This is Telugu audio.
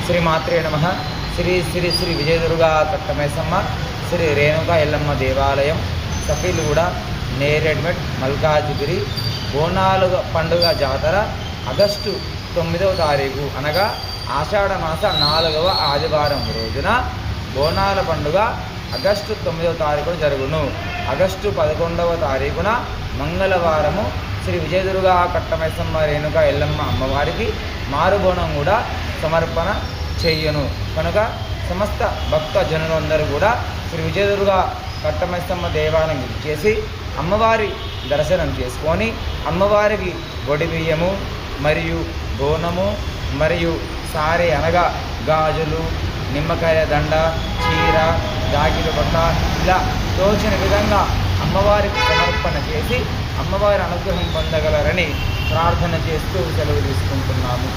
శ్రీ మాత్రే నమః. శ్రీ శ్రీ శ్రీ విజయదుర్గా కట్టమైసమ్మ శ్రీ రేణుకా ఎల్లమ్మ దేవాలయం, సఫీలుగూడ, నేరేడ్మెట్, మల్కాజిగిరి. బోనాల పండుగ జాతర ఆగస్టు 9వ తారీఖు అనగా ఆషాఢ మాస 4వ ఆదివారం రోజున బోనాల పండుగ ఆగస్టు 9వ తారీఖున జరుగును. ఆగస్టు 11వ తారీఖున మంగళవారము శ్రీ విజయదుర్గా కట్టమైసమ్మ రేణుకా ఎల్లమ్మ అమ్మవారికి మారుబోనం కూడా సమర్పణ చెయ్యను. కనుక సమస్త భక్త జనులందరూ కూడా శ్రీ విజయదుర్గా కట్టమైసమ్మ దేవాలయం చేసి అమ్మవారి దర్శనం చేసుకొని అమ్మవారికి ఒడి బియ్యము మరియు బోనము మరియు సారే అనగా గాజులు, నిమ్మకాయ దండ, చీర, జాగిల బట్ట ఇలా తోచిన విధంగా అమ్మవారికి సమర్పణ చేసి అమ్మవారి అనుగ్రహం పొందగలరని ప్రార్థన చేస్తూ సెలవు తీసుకుంటున్నాము.